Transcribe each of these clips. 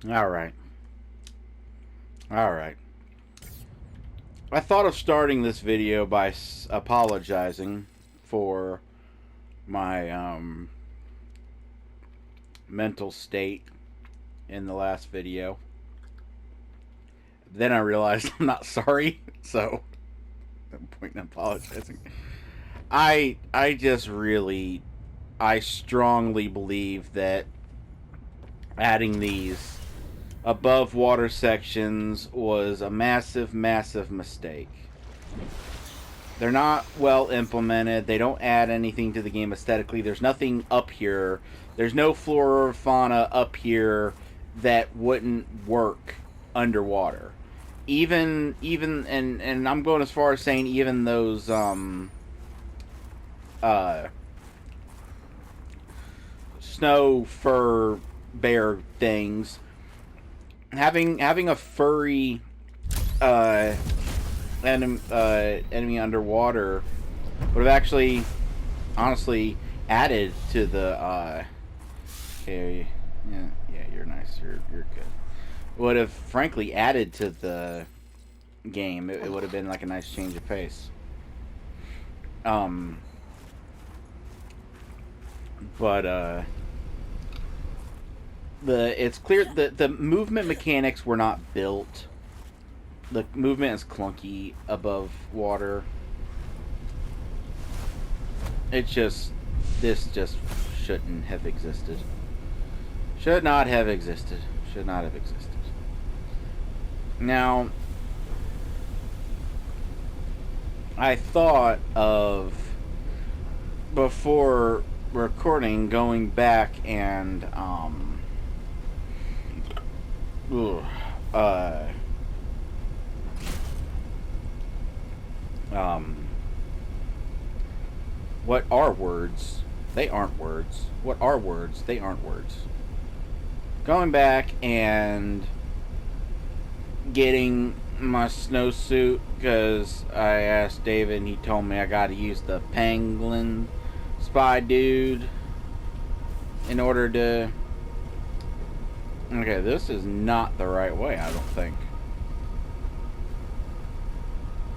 Alright. Alright. I thought of starting this video by apologizing for my mental state in the last video. Then I realized I'm not sorry, so no point in apologizing. I just really, I strongly believe that adding these above water sections was a massive, massive mistake. They're not well implemented. They don't add anything to the game aesthetically. There's nothing up here. There's no flora or fauna up here that wouldn't work underwater. Even and I'm going as far as saying even those snow fur bear things, having a furry enemy underwater would have actually honestly added to the okay, yeah, you're nice, you're good, would have frankly added to the game. It would have been like a nice change of pace. But it's clear that the movement mechanics were not built. The movement is clunky above water. It's just, this just shouldn't have existed. Should not have existed. Should not have existed. Now, I thought of, before recording, going back and what are words? They aren't words. What are words? They aren't words. Going back and getting my snowsuit, because I asked David and he told me I gotta use the pangolin spy dude in order to... Okay, this is not the right way, I don't think.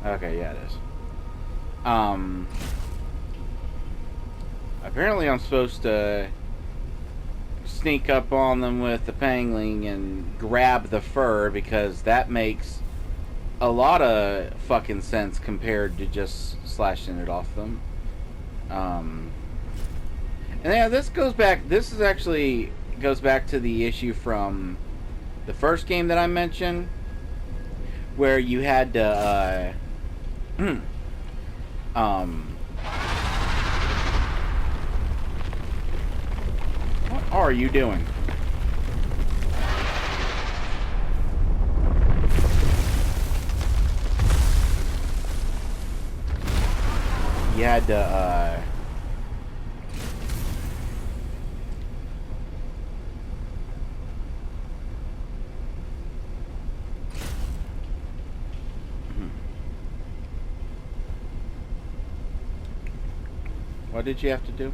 Okay, yeah, it is. Apparently I'm supposed to sneak up on them with the pangolin and grab the fur, because that makes a lot of fucking sense compared to just slashing it off them. And yeah, this goes back to the issue from the first game that I mentioned, where you had to what are you doing? You had to what did you have to do?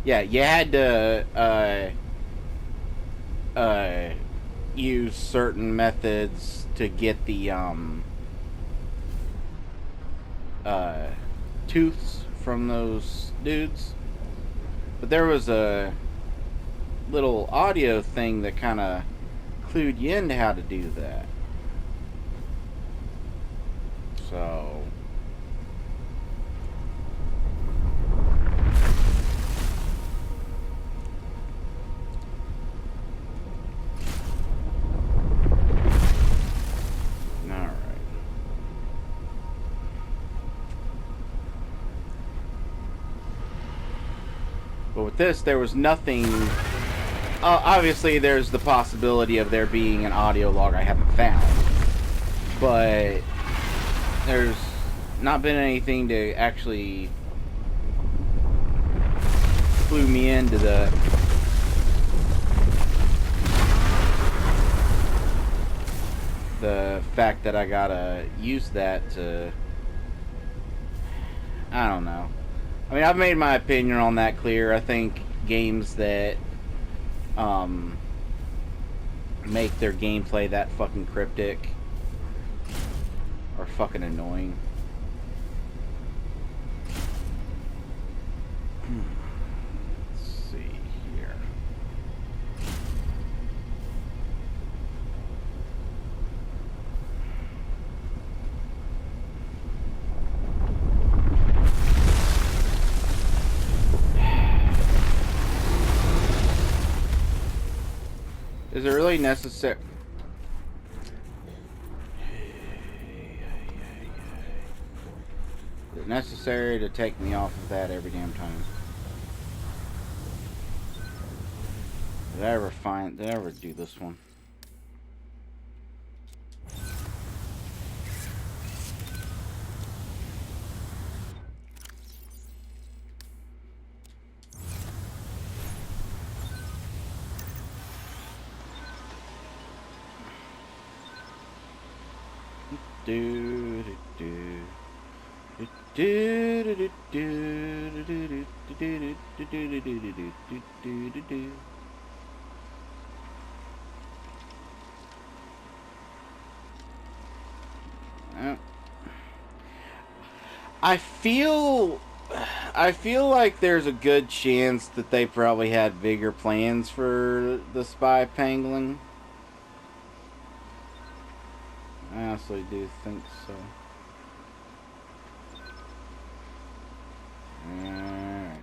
Yeah, you had to use certain methods to get the tooths from those dudes. But there was a little audio thing that kind of clued you into how to do that. So... But with this, there was nothing... obviously, there's the possibility of there being an audio log I haven't found. But there's not been anything to actually clue me into the fact that I gotta use that to... I don't know. I mean, I've made my opinion on that clear. I think games that make their gameplay that fucking cryptic are fucking annoying. Let's see here. Is it really necessary? Is it necessary to take me off of that every damn time? Did I ever do this one? I feel like there's a good chance that they probably had bigger plans for the spy pangolin. I honestly do think so. Alright.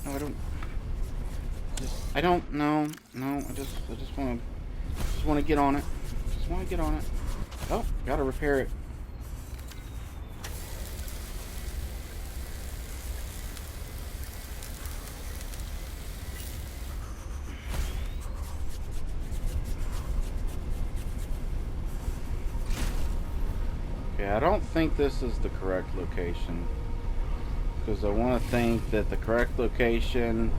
No, I don't know. No, I just want to get on it. Just want to get on it. Oh, gotta repair it. Okay, I don't think this is the correct location. Because I want to think that the correct location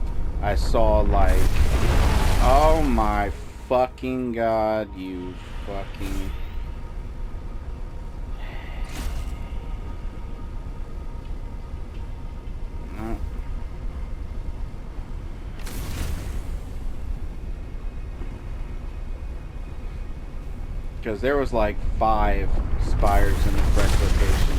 I saw, like... Oh my fucking god, you fucking... No. Because there was like 5 spires in the correct location.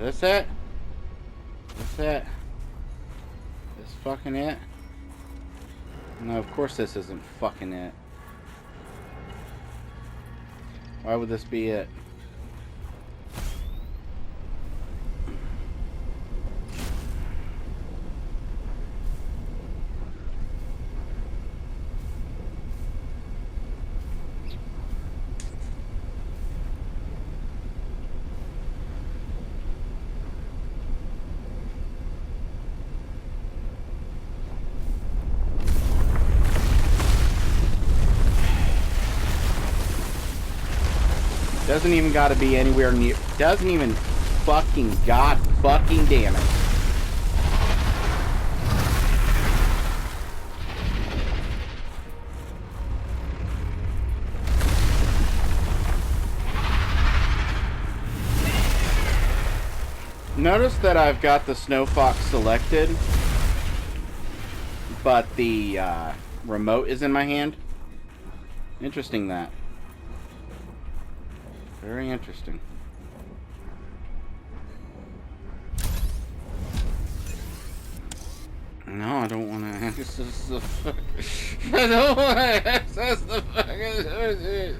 Is this it? Is this it? This fucking it? No, of course this isn't fucking it. Why would this be it? Doesn't even gotta be anywhere near. Doesn't even fucking god fucking damn it. Notice that I've got the Snow Fox selected, but the remote is in my hand. Interesting that. Very interesting. No, I don't want to access the fuck. I don't want to access the fucking.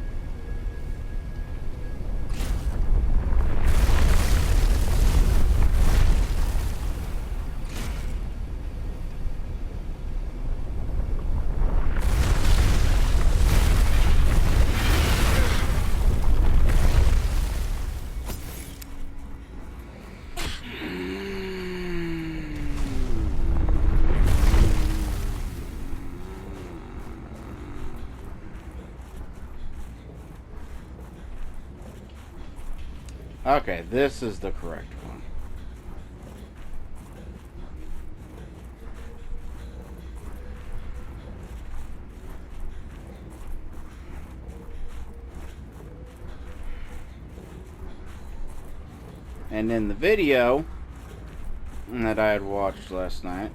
Okay, this is the correct one. And in the video that I had watched last night,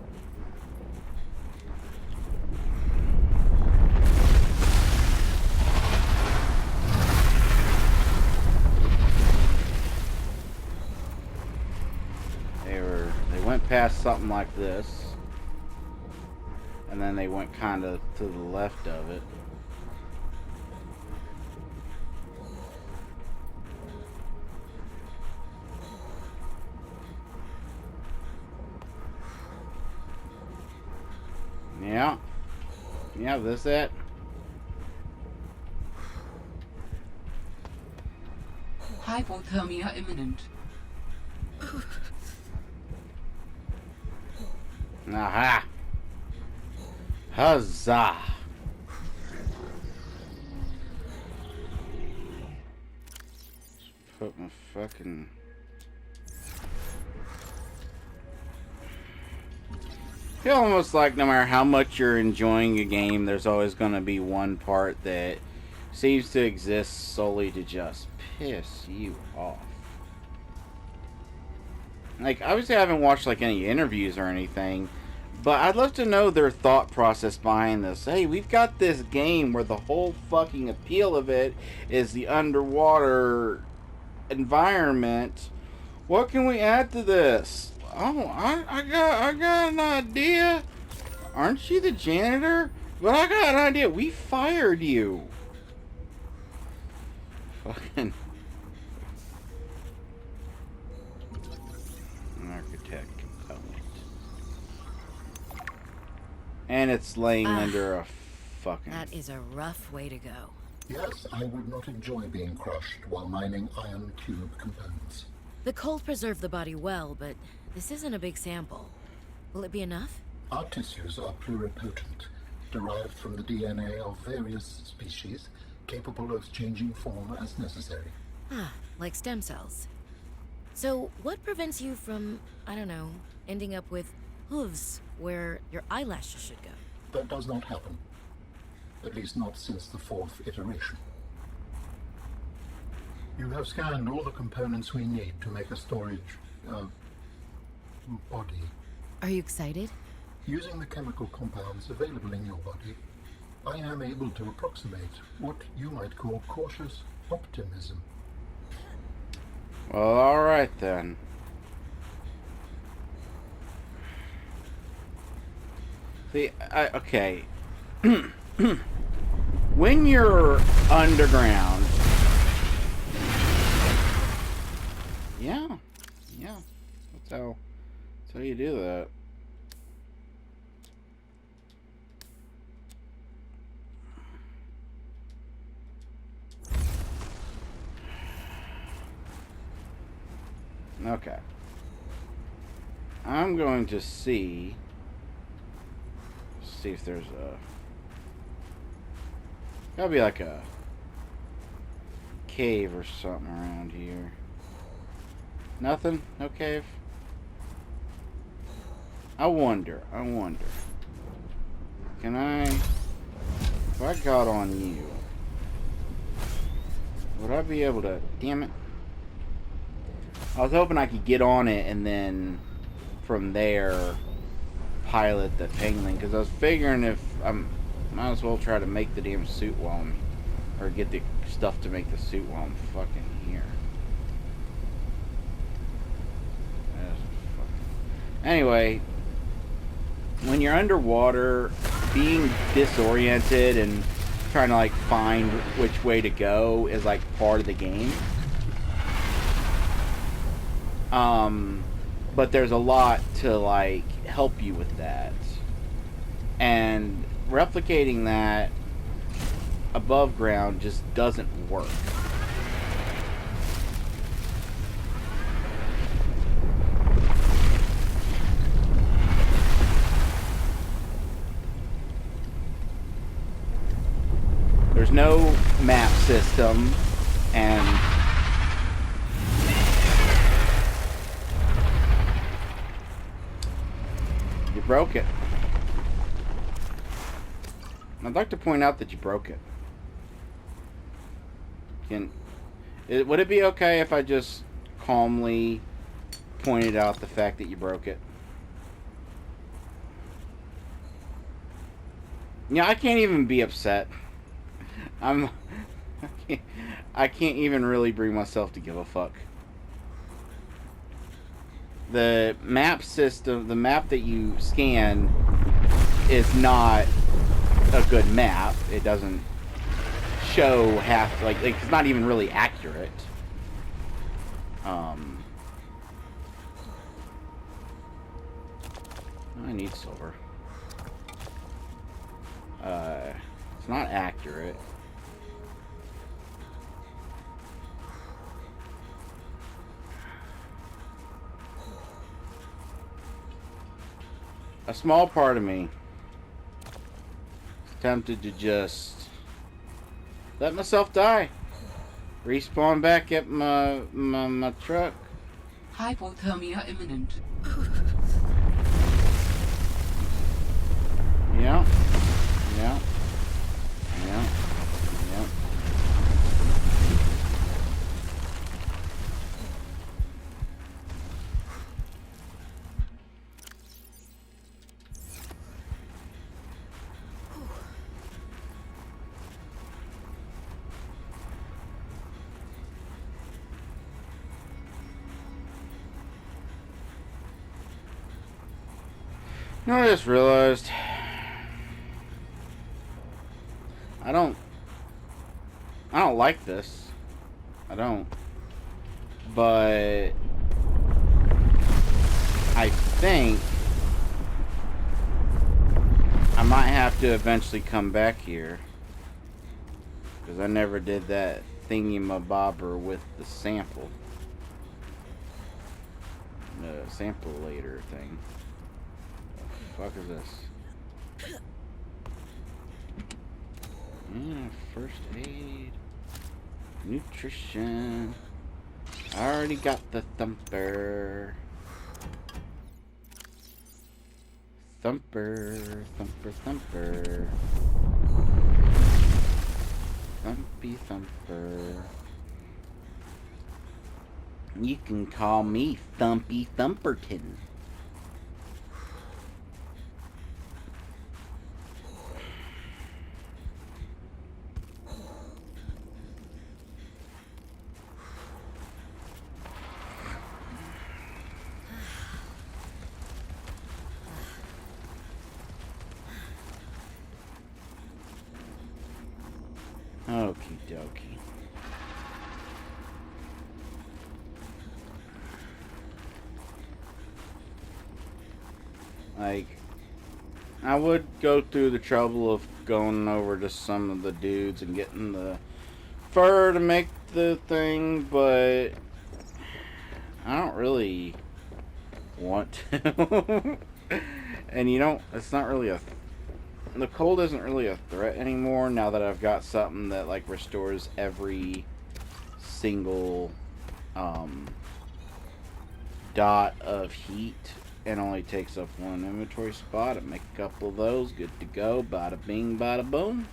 they went past something like this, and then they went kind of to the left of it. Yeah. Yeah, this it. Hypothermia imminent. Aha! Huzzah! Put my fucking... I feel almost like no matter how much you're enjoying a game, there's always going to be one part that seems to exist solely to just piss you off. Like, obviously I haven't watched like any interviews or anything, but I'd love to know their thought process behind this. Hey, we've got this game where the whole fucking appeal of it is the underwater environment. What can we add to this? Oh, I got an idea. Aren't you the janitor? But I got an idea. We fired you. Fucking architect component. And it's laying under a fucking... That is a rough way to go. Yes, I would not enjoy being crushed while mining iron cube components. The cold preserved the body well, but this isn't a big sample. Will it be enough? Our tissues are pluripotent, derived from the DNA of various species, capable of changing form as necessary. Ah, like stem cells. So, what prevents you from, I don't know, ending up with hooves where your eyelashes should go? That does not happen. At least not since the fourth iteration. You have scanned all the components we need to make a storage, body. Are you excited? Using the chemical compounds available in your body, I am able to approximate what you might call cautious optimism. Well, alright then. See, okay. When you're underground... Yeah. That's how you do that. Okay. I'm going to see if there's a... Gotta be like a cave or something around here. Nothing? No cave? I wonder. Can I... If I got on you, would I be able to... Damn it. I was hoping I could get on it and then from there pilot the penguin, because I was figuring if might as well try to make the damn suit while I'm, or get the stuff to make the suit while I'm fucking here. Anyway, when you're underwater, being disoriented and trying to like find which way to go is like part of the game. But there's a lot to like help you with that, and replicating that above ground just doesn't work. There's no map system, and broke it. I'd like to point out that you broke it. Would it be okay if I just calmly pointed out the fact that you broke it? Yeah, I can't even be upset. I can't even really bring myself to give a fuck. The map system, the map that you scan is not a good map. It doesn't show half, like it's not even really accurate. I need silver. It's not accurate. A small part of me is tempted to just let myself die. Respawn back at my truck. Hypothermia imminent. Yeah. Yeah. Yeah. Yeah. You know what I just realized? I don't like this. I don't. But I think I might have to eventually come back here. Because I never did that thingy-mabobber with the sample. The sample later thing. What the fuck is this? Yeah, first aid. Nutrition. I already got the thumper. Thumper, thumper, thumper. Thumpy thumper. You can call me Thumpy Thumperton. Okie dokie. Like, I would go through the trouble of going over to some of the dudes and getting the fur to make the thing, but I don't really want to. And you don't, it's not really the cold isn't really a threat anymore now that I've got something that like restores every single dot of heat and only takes up one inventory spot. I make a couple of those, good to go. Bada bing, bada boom.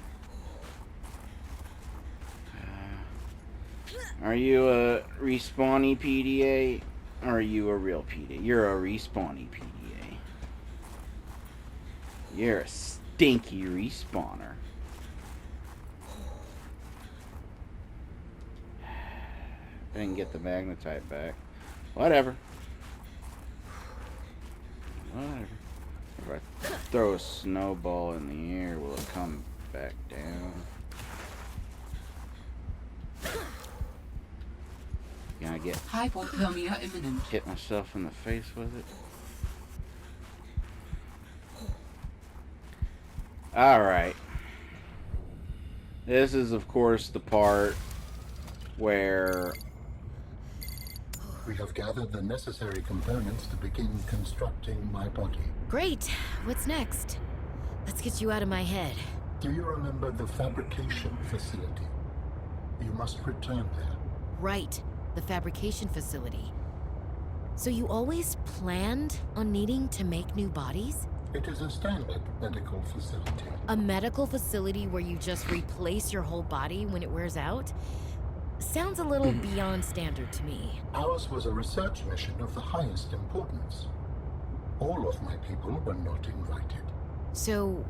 Are you a respawny PDA or are you a real PDA? You're a respawny PDA. You're a stinky respawner. I didn't get the magnetite back. Whatever. Whatever. If I throw a snowball in the air, will it come back down? Can I get Hypothermia imminent. hit myself in the face with it? Alright. This is, of course, the part where We have gathered the necessary components to begin constructing my body. Great. What's next? Let's get you out of my head. Do you remember the fabrication facility? You must return there. Right. The fabrication facility. So you always planned on needing to make new bodies? It is a standard medical facility. A medical facility where you just replace your whole body when it wears out? Sounds a little beyond standard to me. Ours was a research mission of the highest importance. All of my people were not invited. So,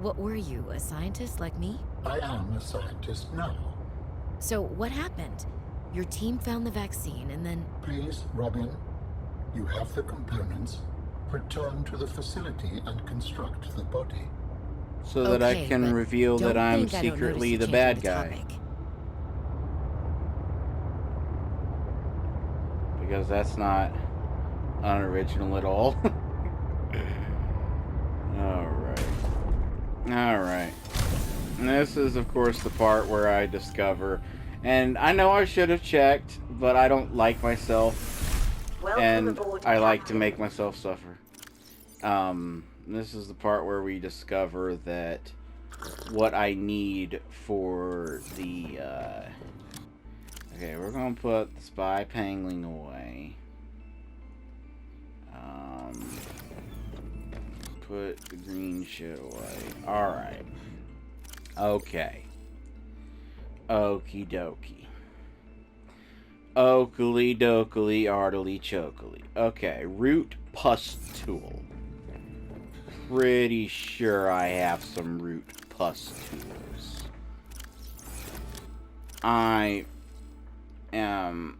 what were you, a scientist like me? I am a scientist now. So, what happened? Your team found the vaccine and then... Please, Robin, you have the components. Return to the facility and construct the body. So that I Okay, can but reveal that don't I'm think I don't secretly notice the you bad changing guy. topic. Because that's not unoriginal at all. Alright. Alright. This is, of course, the part where I discover... And I know I should have checked, but I don't like myself. And I like to make myself suffer. This is the part where we discover that what I need for the, okay, we're gonna put the spy pangling away. Put the green shit away. Alright. Okay. Okie dokie. Oakley dokely artily chokely. Okay, root pustule. Pretty sure I have some root pustules. I am...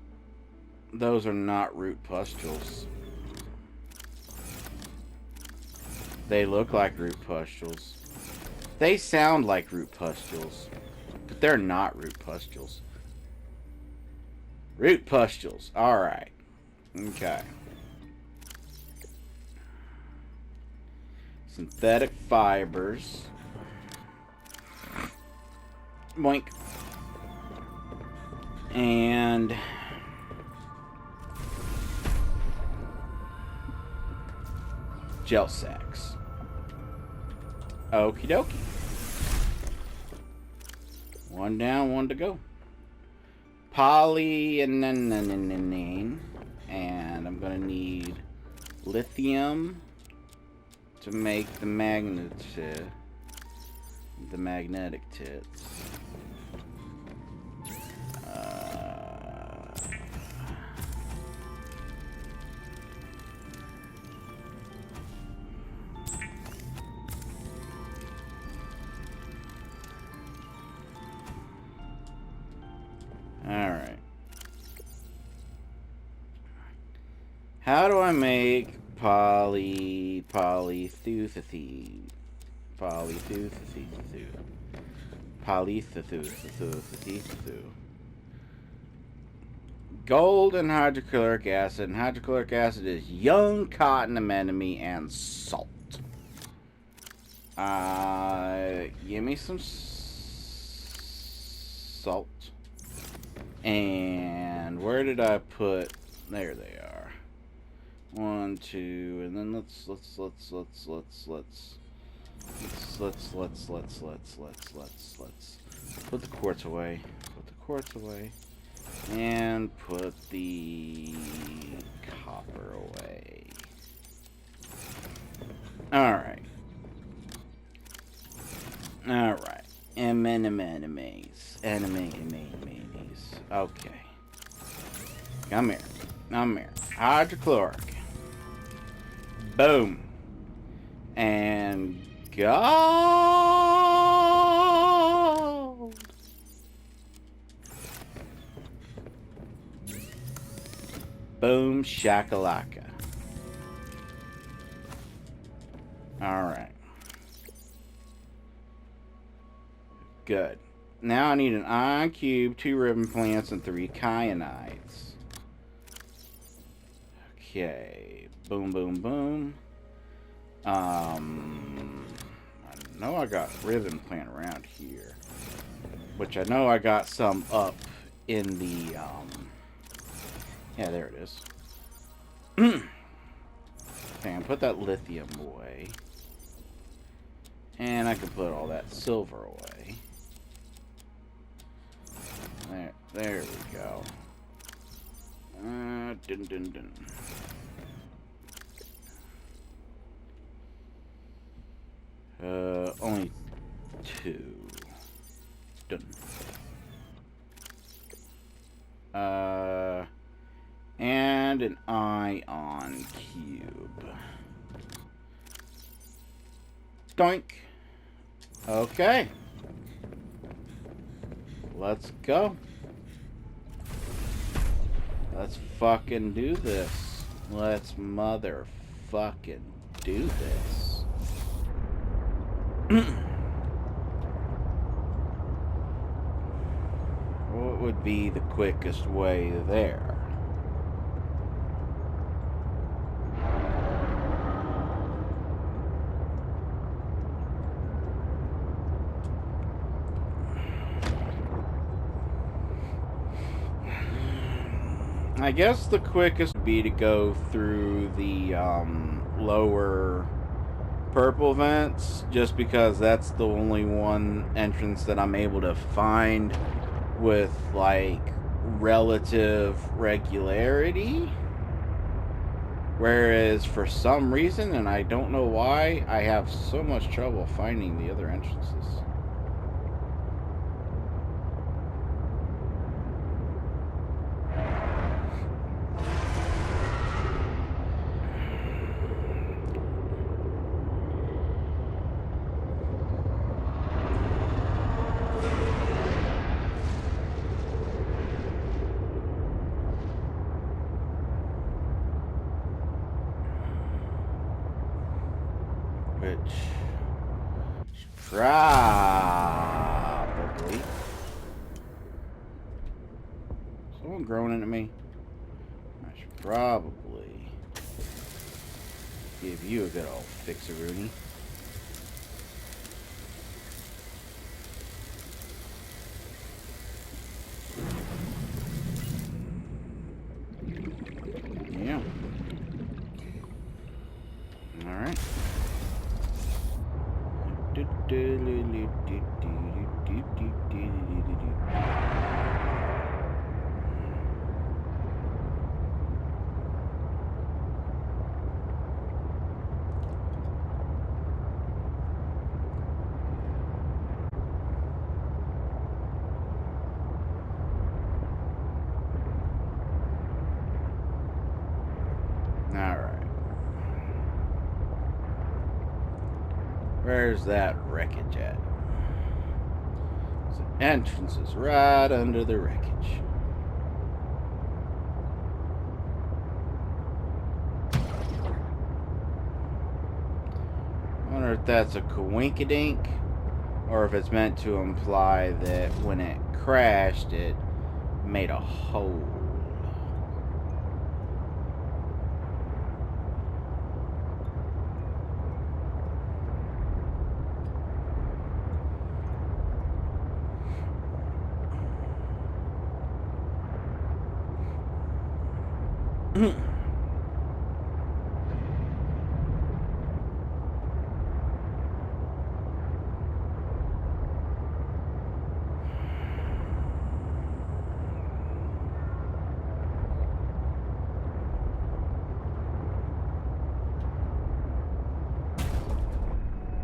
Those are not root pustules. They look like root pustules. They sound like root pustules. But they're not root pustules. Root pustules. Alright. Okay. Synthetic fibers. Boink. And... gel sacks. Okie dokie. One down, one to go. Polyaniline, and I'm gonna need lithium to make the magnetic tits. Alright. How do I make polytheuthethene? Polytheuthethene. Gold and hydrochloric acid. And hydrochloric acid is young cotton anemone and salt. Give me some salt. And where did I put? There they are. 1, 2, and then let's put the quartz away. Put the quartz away. And put the copper away. Alright. Alright. Enemies. Okay. Come here. Hydrochloric. Boom. And gold. Boom shakalaka. Alright. Good. Now I need an ion cube, 2 ribbon plants, and 3 kyanides. Okay. Boom, boom, boom. I know I got ribbon plant around here. Which I know I got some up in the, yeah, there it is. Okay, put that lithium away. And I can put all that silver away. There we go. Dun. Only 2. Done. And an ion cube. Doink. Okay. Let's go. Let's fucking do this. Let's motherfucking do this. What would be the quickest way there? I guess the quickest would be to go through the lower purple vents, just because that's the only one entrance that I'm able to find with like relative regularity. Whereas for some reason, and I don't know why, I have so much trouble finding the other entrances. Which probably someone groaning at me. I should probably give you a good old fix-a-rooney. Yeah. All right. Where's that wreckage at? The entrance is right under the wreckage. I wonder if that's a coinkydink, or if it's meant to imply that when it crashed, it made a hole.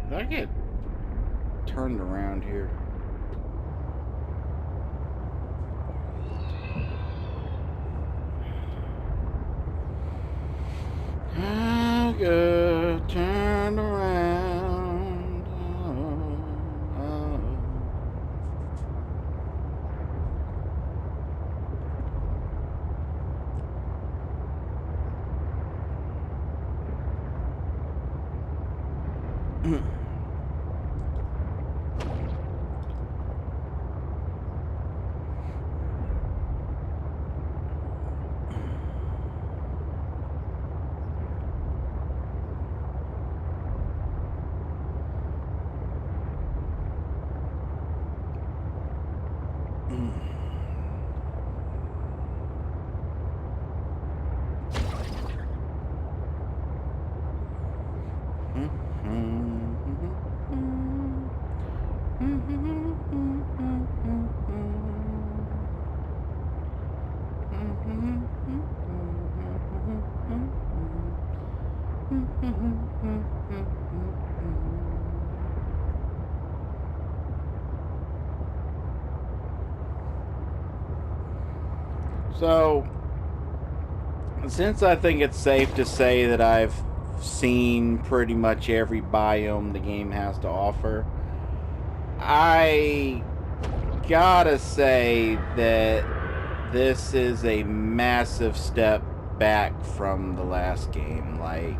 Did I get turned around here? I got turned around. So, since I think it's safe to say that I've seen pretty much every biome the game has to offer, I gotta say that this is a massive step back from the last game. Like,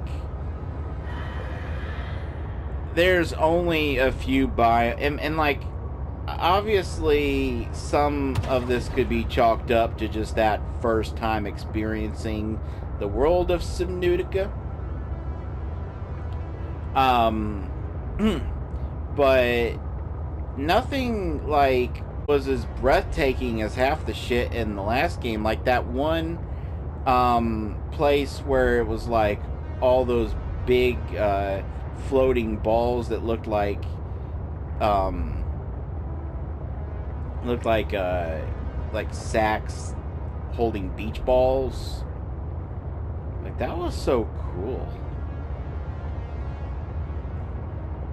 there's only a few and like, obviously some of this could be chalked up to just that first time experiencing the world of Subnautica. But nothing like was as breathtaking as half the shit in the last game. Like that one place where it was like all those big floating balls that looked like sacks holding beach balls. Like, that was so cool.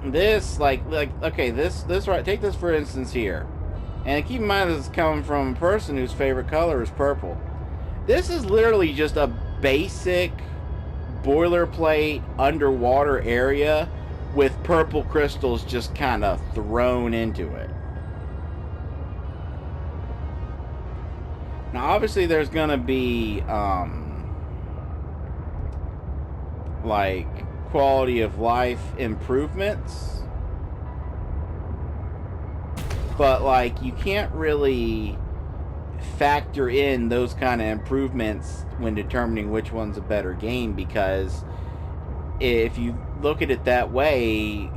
This, okay, this right, take this for instance here. And keep in mind this is coming from a person whose favorite color is purple. This is literally just a basic boilerplate underwater area with purple crystals just kind of thrown into it. Now, obviously, there's gonna be, like, quality of life improvements. But, like, you can't really factor in those kind of improvements when determining which one's a better game, because if you look at it that way,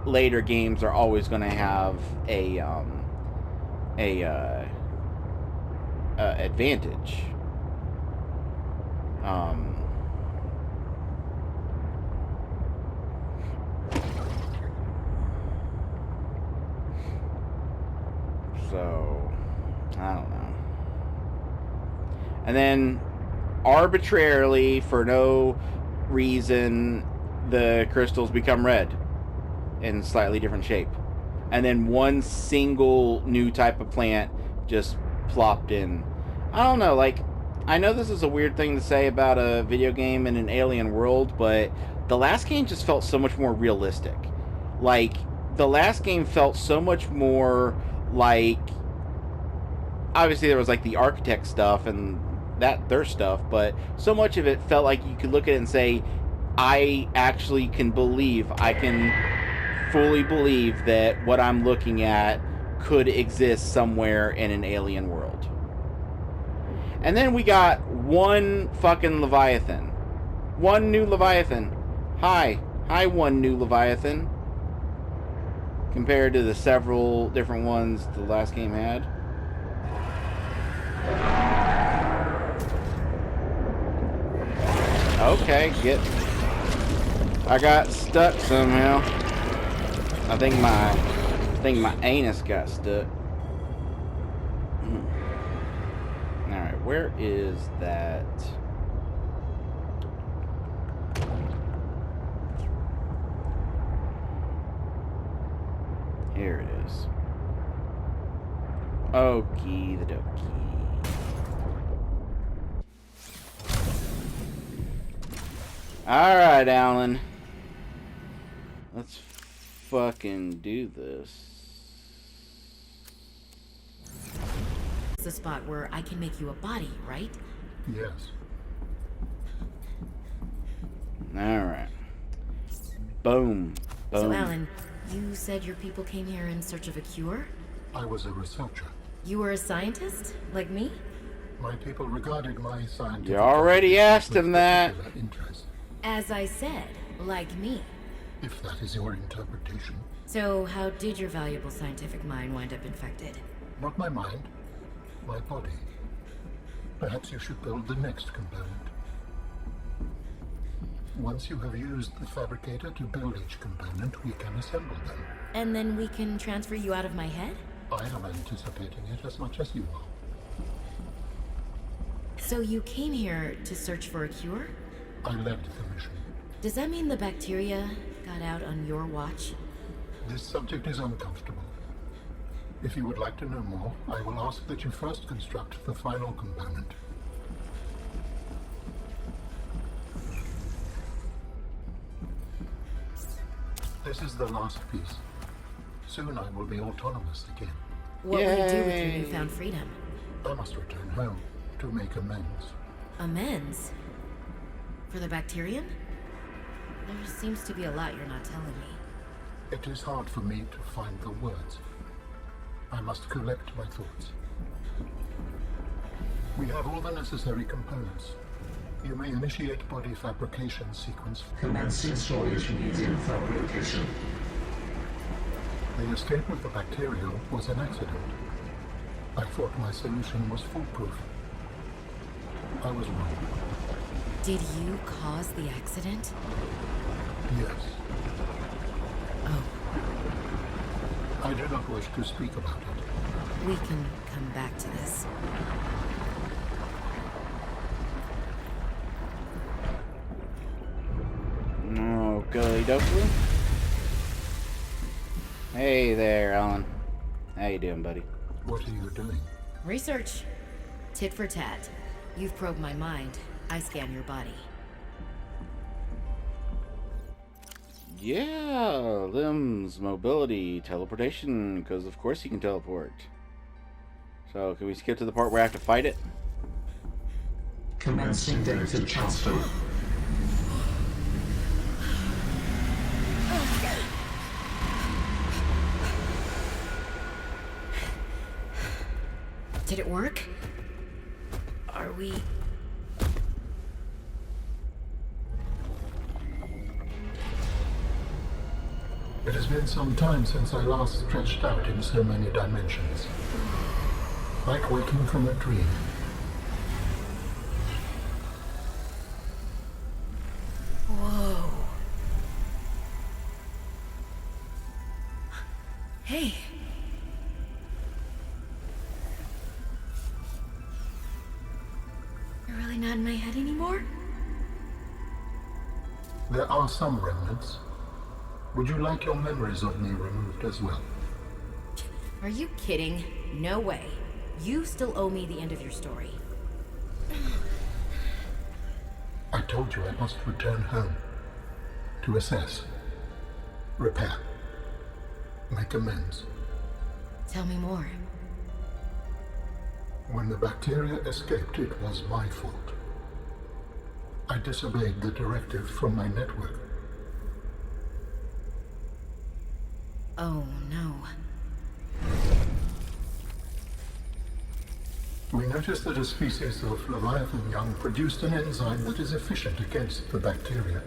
later games are always going to have a advantage. So, I don't know. And then, arbitrarily, for no reason, the crystals become red in slightly different shape. And then one single new type of plant just plopped in. I don't know, like, I know this is a weird thing to say about a video game in an alien world, but the last game just felt so much more realistic. Like, the last game felt so much more like, obviously there was like the architect stuff and their stuff, but so much of it felt like you could look at it and say, I actually can fully believe that what I'm looking at could exist somewhere in an alien world. And then we got one fucking Leviathan. One new Leviathan. Hi, one new Leviathan. Compared to the several different ones the last game had. Okay, I got stuck somehow. I think my anus got stuck. Alright, where is that? Here it is. Okie the dokie. Alright, Alan. Let's fucking do this. It's the spot where I can make you a body, right? Yes. Alright. Boom. Boom. So, Alan, you said your people came here in search of a cure? I was a researcher. You were a scientist? Like me? My people regarded my scientific... You already asked him that. ...interest. As I said, like me. If that is your interpretation. So, how did your valuable scientific mind wind up infected? Not my mind, my body. Perhaps you should build the next component. Once you have used the fabricator to build each component, we can assemble them. And then we can transfer you out of my head? I am anticipating it as much as you are. So you came here to search for a cure? I led the mission. Does that mean the bacteria got out on your watch? This subject is uncomfortable. If you would like to know more, I will ask that you first construct the final component. This is the last piece. Soon I will be autonomous again. What will you do with your Yay. newfound freedom? I must return home to make amends. Amends? For the bacterium? There seems to be a lot you're not telling me. It is hard for me to find the words. I must collect my thoughts. We have all the necessary components. You may initiate body fabrication sequence. Commencing storage medium fabrication. The escape of the bacteria was an accident. I thought my solution was foolproof. I was wrong. Did you cause the accident? Yes. Oh, I do not wish to speak about it. we can come back to this. Okie dokie. Hey there, Alan. How you doing, buddy? What are you doing? Research. Tit for tat. You've probed my mind. I scan your body. Yeah, limbs, mobility, teleportation, because of course he can teleport. So, can we skip to the part where I have to fight it? Commencing data transfer. Did it work? Are we... It has been some time since I last stretched out in so many dimensions. Like waking from a dream. Whoa. Hey. You're really not in my head anymore? There are some remnants. Would you like your memories of me removed as well? Are you kidding? No way. You still owe me the end of your story. I told you I must return home. To assess. Repair. Make amends. Tell me more. When the bacteria escaped, it was my fault. I disobeyed the directive from my network. Oh, no. We noticed that a species of Leviathan young produced an enzyme that is efficient against the bacteria.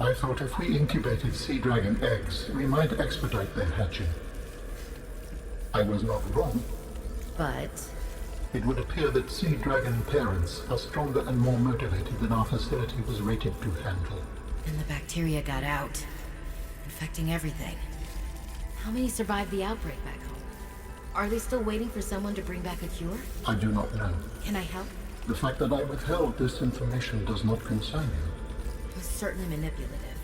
I thought if we incubated sea dragon eggs, we might expedite their hatching. I was not wrong. But... It would appear that sea dragon parents are stronger and more motivated than our facility was rated to handle. And the bacteria got out, infecting everything. How many survived the outbreak back home? Are they still waiting for someone to bring back a cure? I do not know. Can I help? The fact that I withheld this information does not concern you. It was certainly manipulative.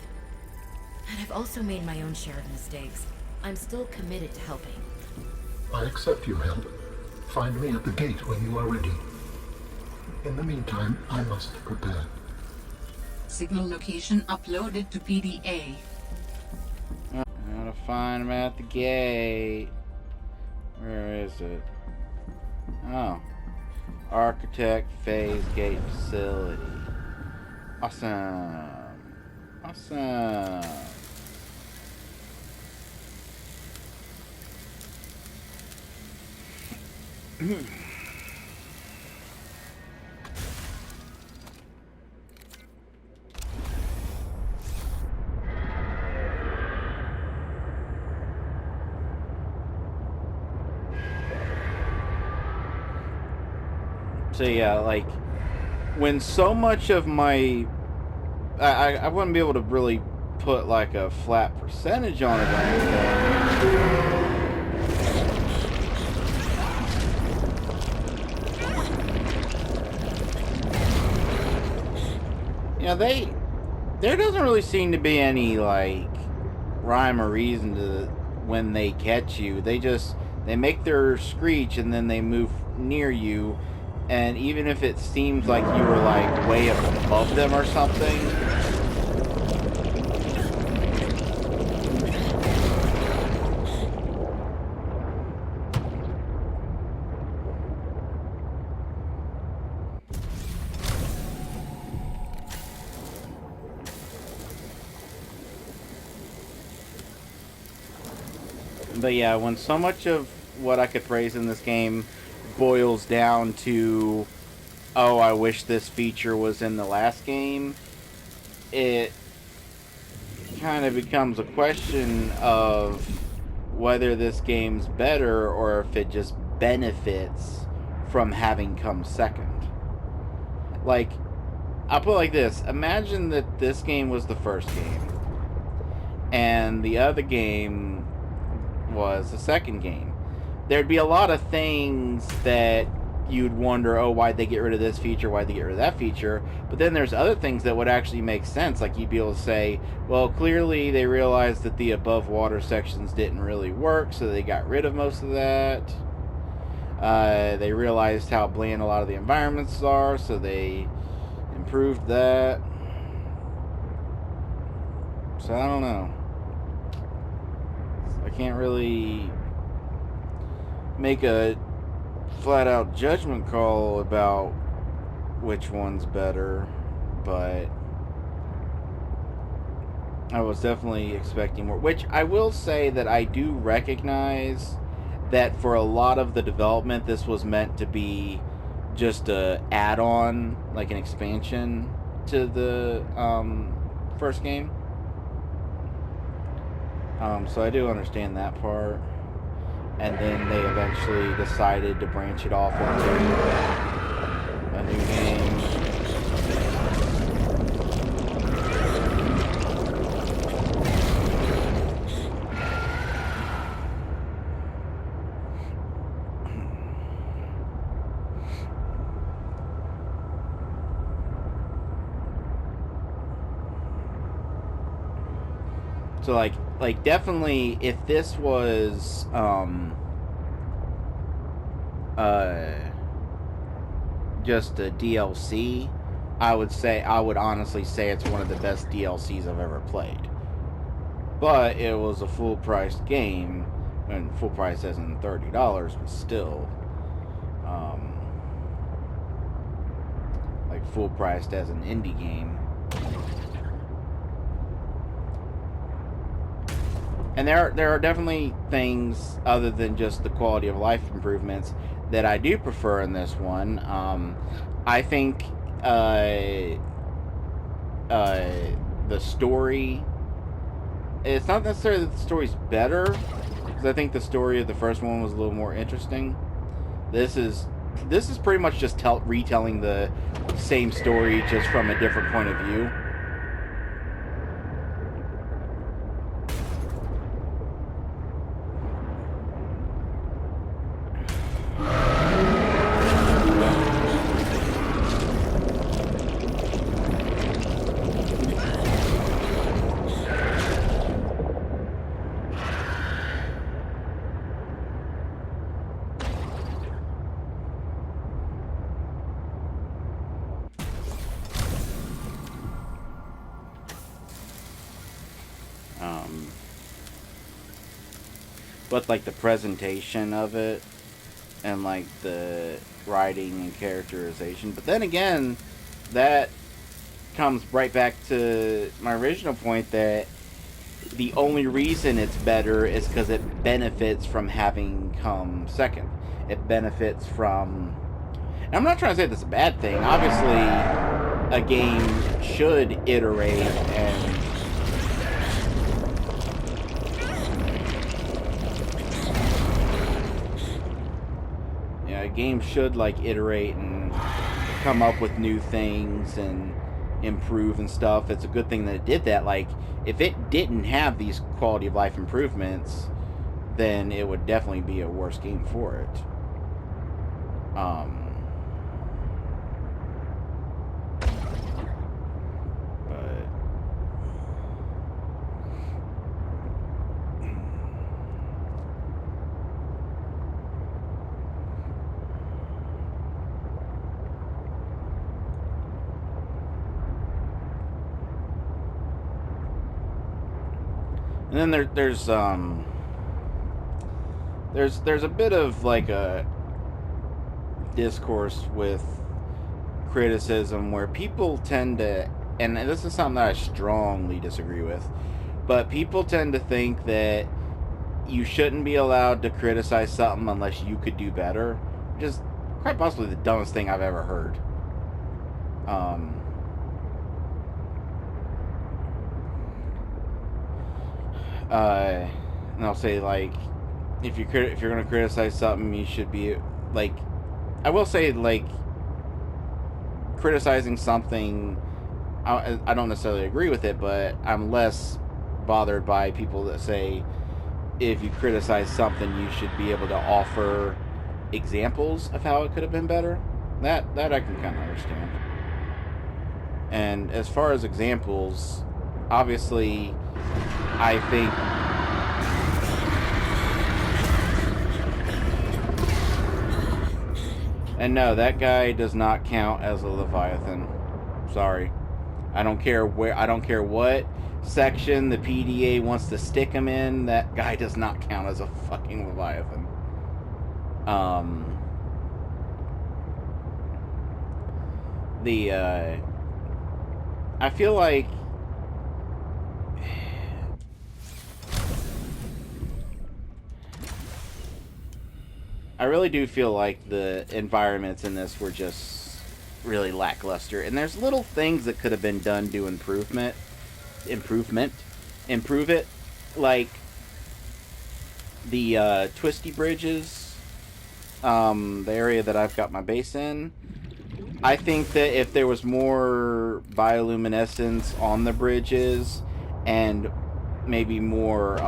And I've also made my own share of mistakes. I'm still committed to helping. I accept your help. Find me at the gate when you are ready. In the meantime, I must prepare. Signal location uploaded to PDA. Gotta find him at the gate. Where is it? Oh. Architect Phase Gate Facility. Awesome. Awesome. So yeah, like when so much of my I wouldn't be able to really put like a flat percentage on it or anything. You know, there doesn't really seem to be any like rhyme or reason to when they catch you. They make their screech and then they move near you, and even if it seems like you were like way above them or something, but yeah, when so much of what I could praise in this game boils down to, oh, I wish this feature was in the last game, it kind of becomes a question of whether this game's better or if it just benefits from having come second. Like, I'll put it like this. Imagine that this game was the first game, and the other game was the second game. There'd be a lot of things that you'd wonder, oh, why'd they get rid of this feature, why'd they get rid of that feature, but then there's other things that would actually make sense. Like, you'd be able to say, well, clearly they realized that the above water sections didn't really work, so they got rid of most of that. They realized how bland a lot of the environments are, so they improved that. So I don't know. I can't really make a flat out judgment call about which one's better, but I was definitely expecting more, which I will say that I do recognize that for a lot of the development this was meant to be just a add-on, like an expansion to the first game. So I do understand that part. And then they eventually decided to branch it off into a new game. So like definitely if this was just a DLC, I would honestly say it's one of the best DLCs I've ever played. But it was a full price game, and full price as in $30, but still like full priced as an indie game. And there are definitely things other than just the quality of life improvements that I do prefer in this one. I think the story, it's not necessarily that the story's better, because I think the story of the first one was a little more interesting. This is pretty much just retelling the same story just from a different point of view. But like the presentation of it and like the writing and characterization. But then again, that comes right back to my original point that the only reason it's better is because it benefits from having come second. It benefits from... And I'm not trying to say that's a bad thing. Obviously, a game should iterate and... Games should like iterate and come up with new things and improve and stuff. It's a good thing that it did that. Like, if it didn't have these quality of life improvements, then it would definitely be a worse game for it. But And then there's a bit of like a discourse with criticism where people tend to, and this is something that I strongly disagree with, but people tend to think that you shouldn't be allowed to criticize something unless you could do better, which is quite possibly the dumbest thing I've ever heard. And I'll say, like, if you're going to criticize something, you should be like, I will say, like, criticizing something, I don't necessarily agree with it, but I'm less bothered by people that say if you criticize something, you should be able to offer examples of how it could have been better. That I can kind of understand. And as far as examples, obviously, I think and no, that guy does not count as a Leviathan. Sorry. I don't care what section the PDA wants to stick him in, that guy does not count as a fucking Leviathan. I feel like I really do feel like the environments in this were just really lackluster, and there's little things that could have been done to improve it, like the twisty bridges, the area that I've got my base in. I think that if there was more bioluminescence on the bridges and maybe more,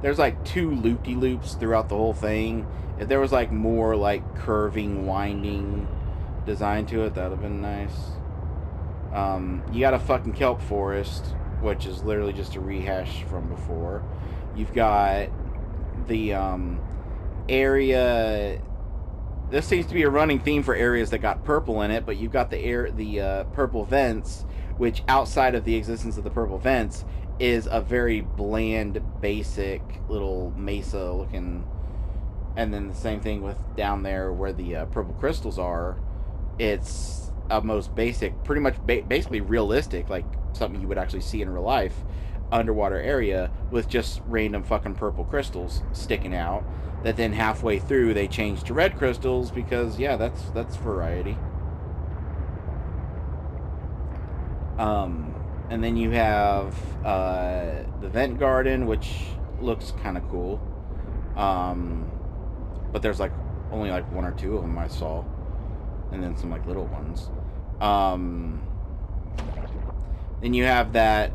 there's like 2 loop-de-loops throughout the whole thing. If there was like more like curving, winding design to it, that would have been nice. You got a fucking kelp forest, which is literally just a rehash from before. You've got the area. This seems to be a running theme for areas that got purple in it, but you've got the purple vents, which outside of the existence of the purple vents is a very bland, basic little mesa looking. And then the same thing with down there where the purple crystals are. It's a most basic, pretty much basically realistic, like something you would actually see in real life, underwater area with just random fucking purple crystals sticking out. That then halfway through they change to red crystals because yeah, that's variety. And then you have the vent garden, which looks kind of cool. But there's like only like 1 or 2 of them I saw, and then some like little ones. Then you have that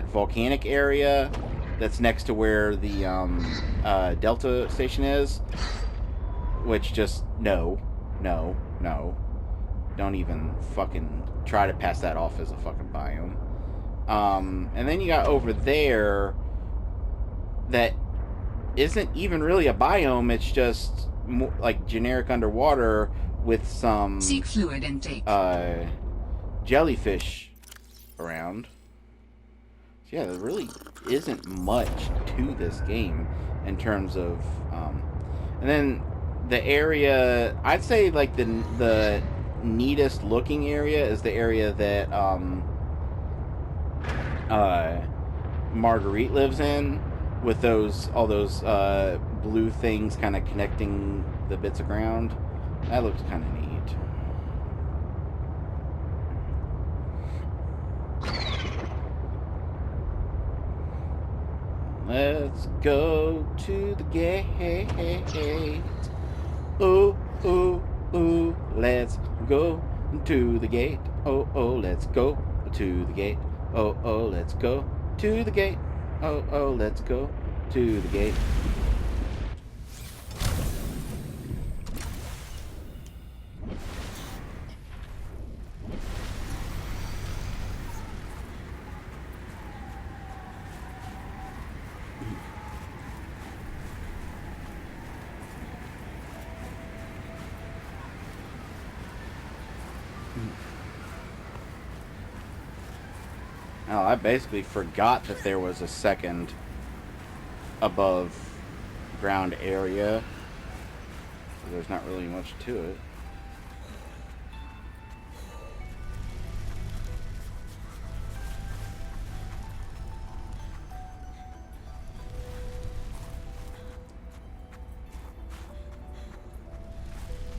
volcanic area that's next to where the Delta station is, which just no, don't even fucking try to pass that off as a fucking biome. And then you got over there that isn't even really a biome. It's just more like generic underwater with some Seek fluid intake. Jellyfish around. So yeah, there really isn't much to this game in terms of and then the ate, I'd say like the neatest looking area is the area that Marguerite lives in, with all those blue things kind of connecting the bits of ground. That looks kind of neat. Let's go to the gate. Ooh, ooh, ooh. Let's go to the gate. Oh, oh, let's go to the gate. Oh, oh, let's go to the gate. Oh, oh, let's go to the gate. Oh, I basically forgot that there was a second above ground area. There's not really much to it.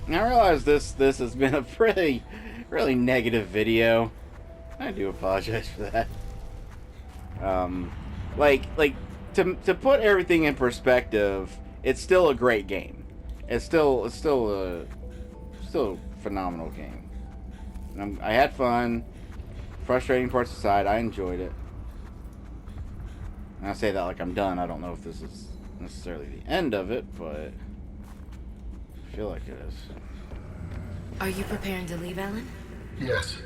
I realize this has been a really negative video. I do apologize for that. Like to put everything in perspective, it's still a great game. It's still a phenomenal game. I had fun. Frustrating parts aside, I enjoyed it. And I say that like I'm done. I don't know if this is necessarily the end of it, but I feel like it is. Are you preparing to leave, Alan? Yes,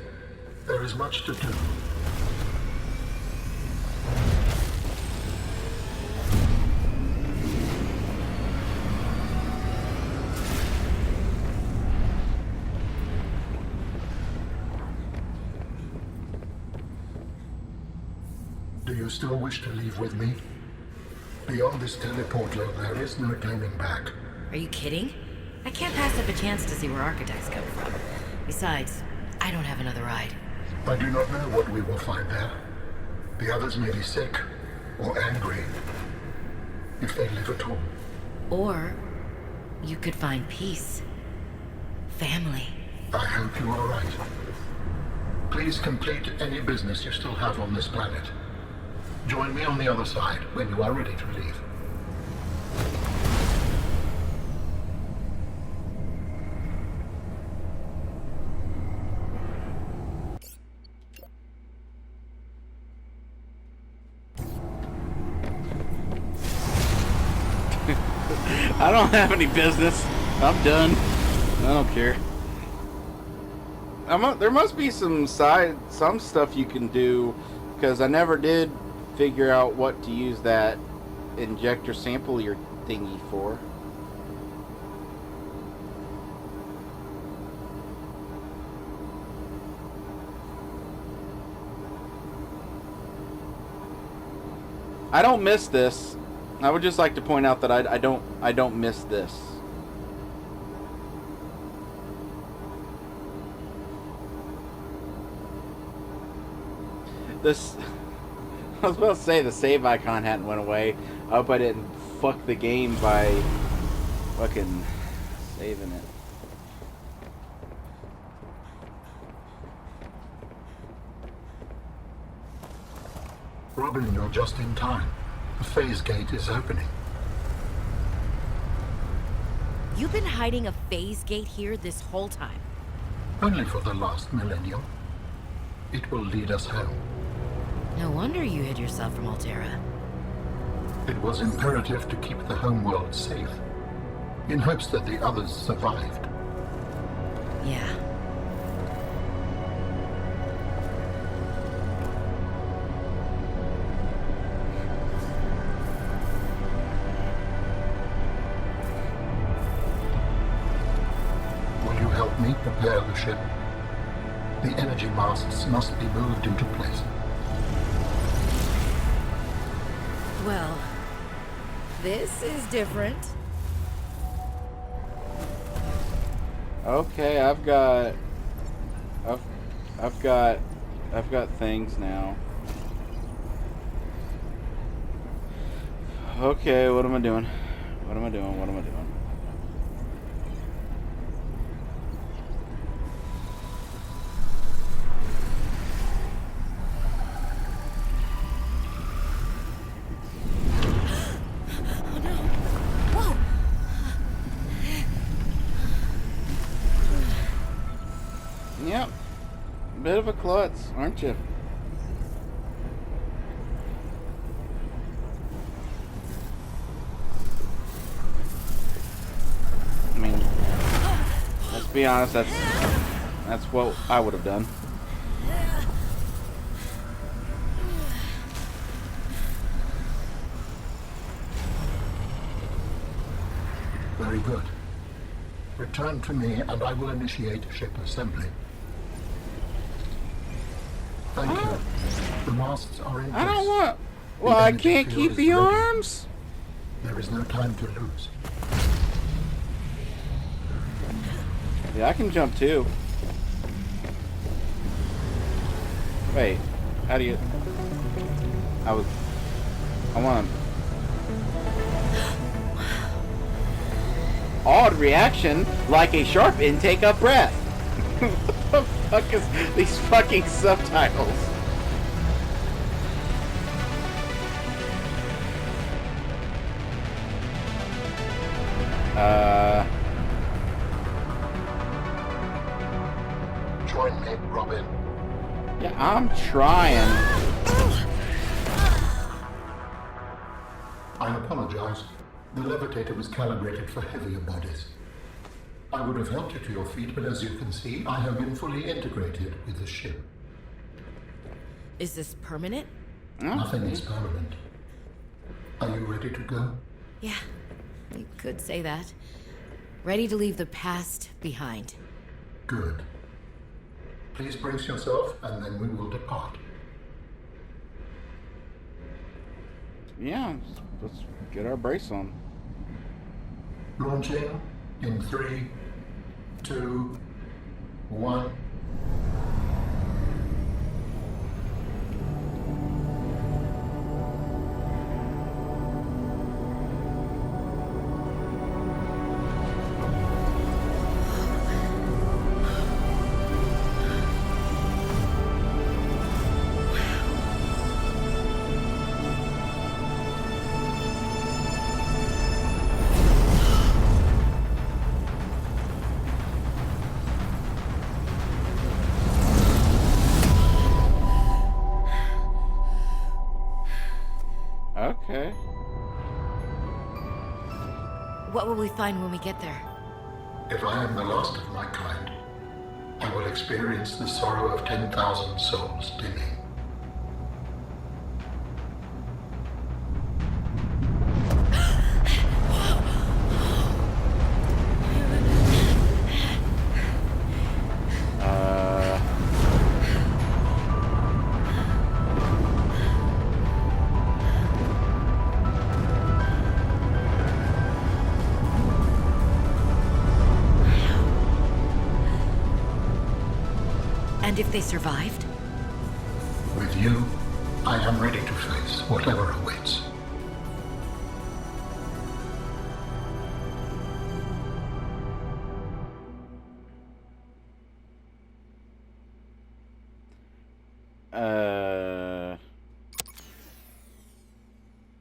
there is much to do. Do you still wish to leave with me? Beyond this teleporter, there is no turning back. Are you kidding? I can't pass up a chance to see where architects come from. Besides, I don't have another ride. I do not know what we will find there. The others may be sick or angry, if they live at all. Or you could find peace. Family. I hope you are right. Please complete any business you still have on this planet. Join me on the other side when you are ready to leave. I don't have any business. I'm done. I don't care. There must be some stuff you can do, because I never did figure out what to use that injector sample your thingy for. I don't miss this. I would just like to point out that I don't miss this. I was about to say the save icon hadn't went away. I hope I didn't fuck the game by fucking saving it. Robin, you're just in time. The phase gate is opening. You've been hiding a phase gate here this whole time. Only for the last millennium. It will lead us home. No wonder you hid yourself from Altera. It was imperative to keep the homeworld safe, in hopes that the others survived. Yeah. Will you help me prepare the ship? The energy masts must be moved into place. Well, this is different. Okay, I've got things now. Okay, what am I doing? What am I doing? What am I doing? Yep. Bit of a klutz, aren't you? I mean, let's be honest, that's what I would have done. Very good. Return to me and I will initiate ship assembly. Thank you. The masts are in I don't place. want. The Well, I energy can't field keep is the ready. arms. There is no time to lose. Yeah, I can jump too. Wait, how do you? I want to. Odd reaction, like a sharp intake of breath. What the fuck is these fucking subtitles? Join me, Robin. Yeah, I'm trying. I apologize. The levitator was calibrated for heavier bodies. I would have helped you to your feet, but as you can see, I have been fully integrated with the ship. Is this permanent? Nothing is permanent. Are you ready to go? Yeah, you could say that. Ready to leave the past behind. Good. Please brace yourself, and then we will depart. Yeah, let's get our brace on. Launching in 3, 2, 1. Okay. What will we find when we get there? If I am the last of my kind, I will experience the sorrow of 10,000 souls dimming. And if they survived? With you, I am ready to face whatever awaits.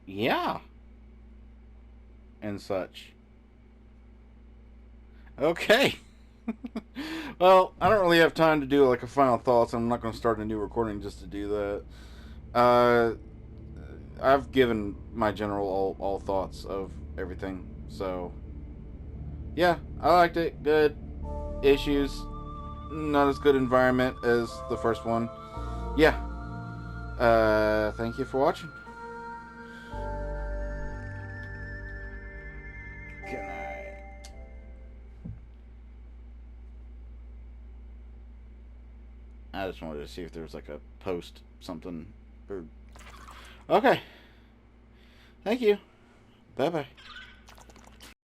Yeah. And such. Okay. Well, I don't really have time to do like a final thoughts. I'm not going to start a new recording just to do that. I've given my general all thoughts of everything. So, yeah, I liked it. Good. Issues. Not as good environment as the first one. Yeah. Thank you for watching. Good night. I just wanted to see if there was like a post something. Or... Okay. Thank you. Bye bye.